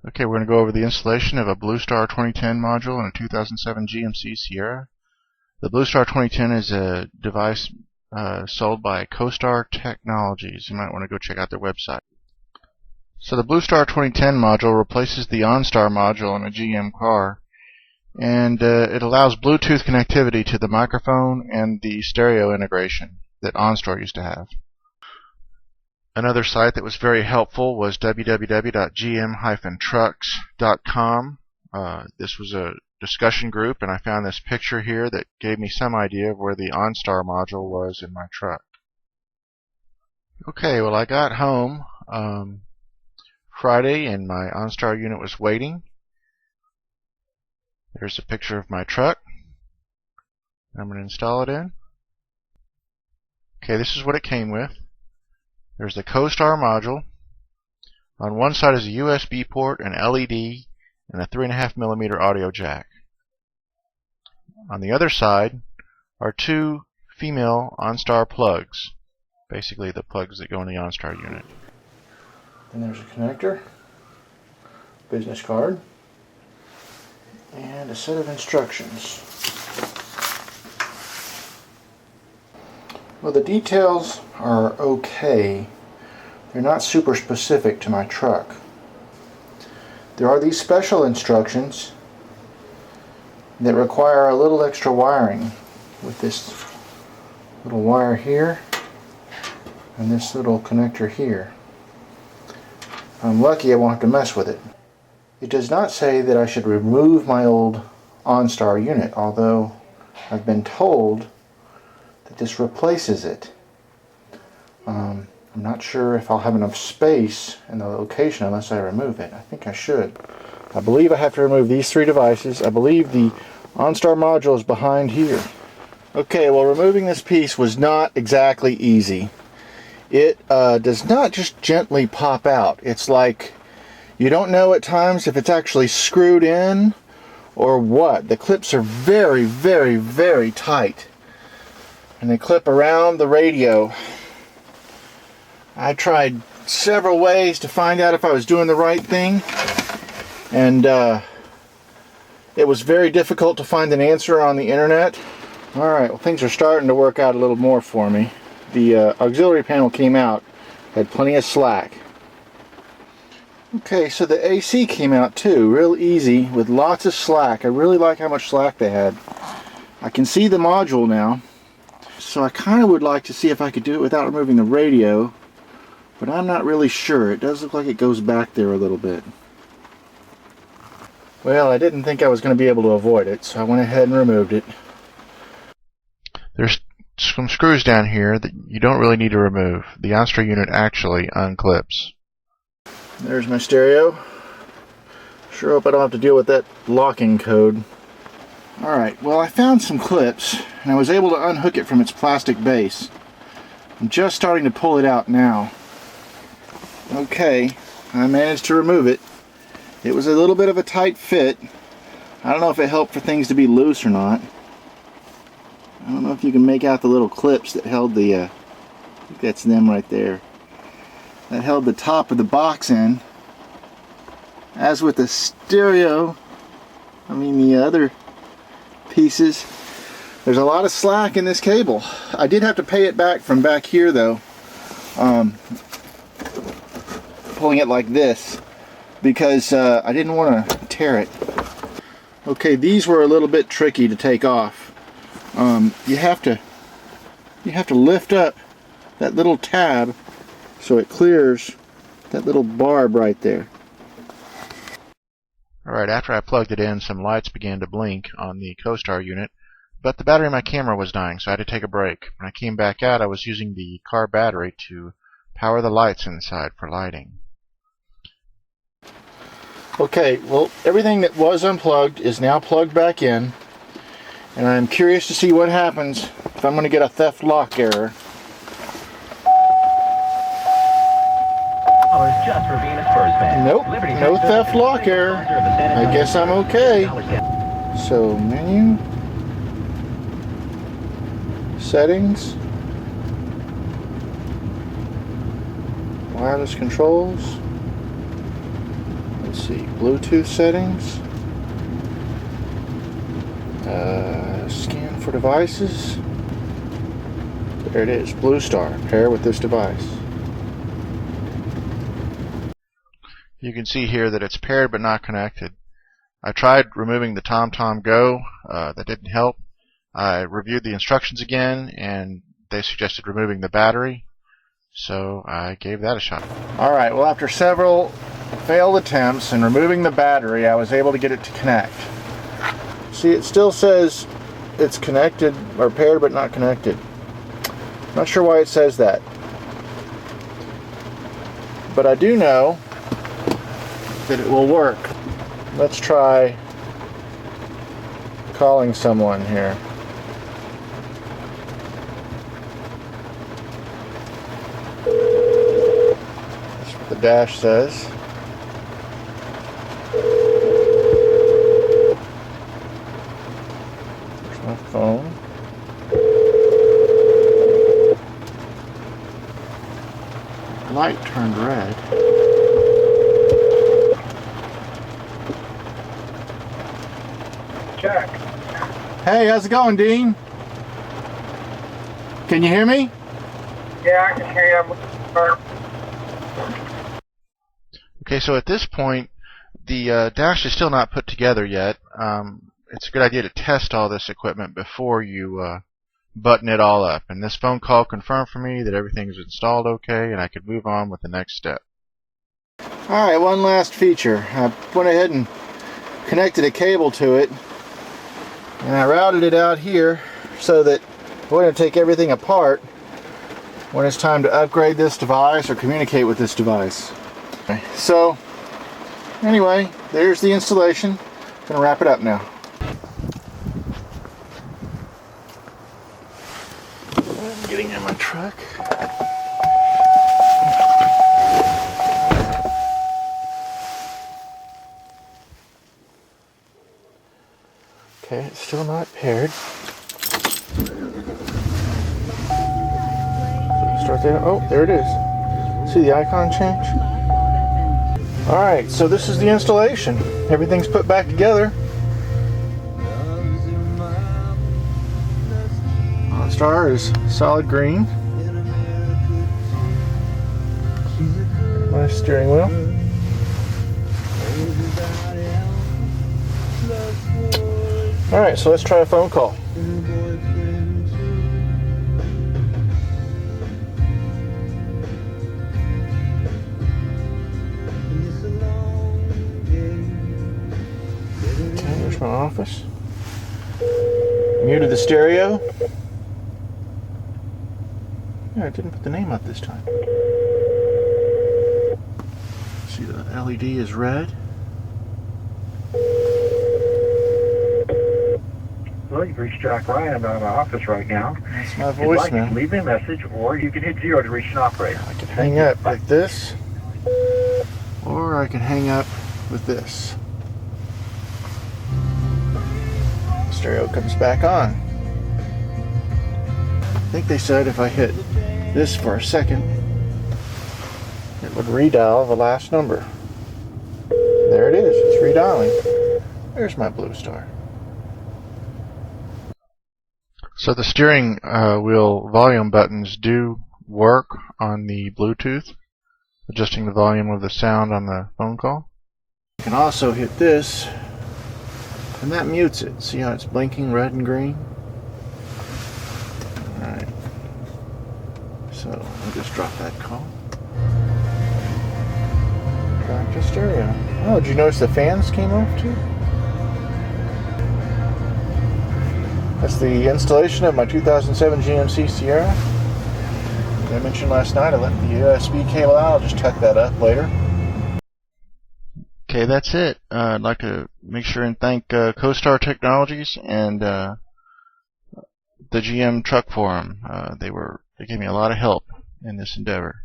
Okay, we're going to go over the installation of a Bluestar 2010 module in a 2007 GMC Sierra. The Bluestar 2010 is a device sold by Costartech. You might want to go check out their website. So the Bluestar 2010 module replaces the OnStar module in a GM car, and it allows Bluetooth connectivity to the microphone and the stereo integration that OnStar used to have. Another site that was very helpful was www.gm-trucks.com. This was a discussion group, and I found this picture here that gave me some idea of where the OnStar module was in my truck. Okay, well, I got home Friday, and my OnStar unit was waiting. There's a picture of my truck I'm going to install it in. Okay, this is what it came with. There's the Costar module. On one side is a USB port, an LED, and a 3.5mm audio jack. On the other side are two female OnStar plugs, basically the plugs that go in the OnStar unit. Then there's a connector, business card, and a set of instructions. Well, the details are okay. They're not super specific to my truck. There are these special instructions that require a little extra wiring with this little wire here and this little connector here. If I'm lucky, I won't have to mess with it. It does not say that I should remove my old OnStar unit, although I've been told that this replaces it. I'm not sure if I'll have enough space in the location unless I remove it. I think I should. I believe I have to remove these three devices. I believe the OnStar module is behind here. Okay, well, removing this piece was not exactly easy. It does not just gently pop out. It's like you don't know at times if it's actually screwed in or what. The clips are very, very, very tight, and they clip around the radio. I tried several ways to find out if I was doing the right thing, and it was very difficult to find an answer on the internet. Alright, well, things are starting to work out a little more for me. The auxiliary panel came out, had plenty of slack. Okay, so the AC came out too, real easy with lots of slack. I really like how much slack they had. I can see the module now, so I kind of would like to see if I could do it without removing the radio, but I'm not really sure. It does look like it goes back there a little bit. Well, I didn't think I was going to be able to avoid it, so I went ahead and removed it. There's some screws down here that you don't really need to remove. The OnStar unit actually unclips. There's my stereo. Sure hope I don't have to deal with that locking code. Alright, well, I found some clips, and I was able to unhook it from its plastic base. I'm just starting to pull it out now. Okay, I managed to remove it. It was a little bit of a tight fit. I don't know if it helped for things to be loose or not. I don't know if you can make out the little clips that held the, I think that's them right there. That held the top of the box in. As with the stereo, the other pieces, there's a lot of slack in this cable. I did have to pay it back from back here though. Pulling it like this because I didn't want to tear it. Okay, these were a little bit tricky to take off. You have to lift up that little tab so it clears that little barb right there. Alright, after I plugged it in, some lights began to blink on the Costar unit, but the battery in my camera was dying, so I had to take a break. When I came back out, I was using the car battery to power the lights inside for lighting. Okay, well, everything that was unplugged is now plugged back in, and I'm curious to see what happens if I'm going to get a theft lock error. Just for being a Spurs fan. Nope, no theft lock error. I guess I'm okay. So, menu, settings, wireless controls. Let's see, Bluetooth settings. Scan for devices. There it is, Blue Star. Pair with this device. You can see here that it's paired but not connected. I tried removing the TomTom Go. That didn't help. I reviewed the instructions again, and they suggested removing the battery, so I gave that a shot. Alright, well, after several failed attempts and removing the battery, I was able to get it to connect. See, it still says it's connected or paired but not connected. Not sure why it says that. But I do know that it will work. Let's try calling someone here. That's what the dash says. There's my phone. The light turned red. Check. Hey, how's it going, Dean? Can you hear me? Yeah, I can hear you. Okay, so at this point, the dash is still not put together yet. It's a good idea to test all this equipment before you button it all up. And this phone call confirmed for me that everything's installed okay, and I could move on with the next step. Alright, one last feature. I went ahead and connected a cable to it, and I routed it out here so that we're going to take everything apart when it's time to upgrade this device or communicate with this device. So, anyway, there's the installation. I'm going to wrap it up now. I'm getting in my truck. Okay, it's still not paired. Start there. Oh, there it is. See the icon change? Alright, so this is the installation. Everything's put back together. OnStar is solid green. My steering wheel. Alright, so let's try a phone call. Okay, there's my office. Muted the stereo. Yeah, I didn't put the name up this time. See, the LED is red. Well, you've reached Jack Ryan. I'm out of my office right now. That's my If you'd like, you voicemail. can leave me a message, or you can hit 0 to reach an operator. I can hang up like this, or I can hang up with this. Stereo comes back on. I think they said if I hit this for a second, it would redial the last number. There it is, it's redialing. There's my Blue Star. So the steering wheel volume buttons do work on the Bluetooth, adjusting the volume of the sound on the phone call. You can also hit this, and that mutes it. See how it's blinking red and green? Alright. So, we'll just drop that call. Back to stereo. Oh, did you notice the fans came off too? That's the installation of my 2007 GMC Sierra. As I mentioned last night, I left the USB cable out. I'll just tuck that up later. Okay, that's it. I'd like to make sure and thank Costartech and the GM Truck Forum. They gave me a lot of help in this endeavor.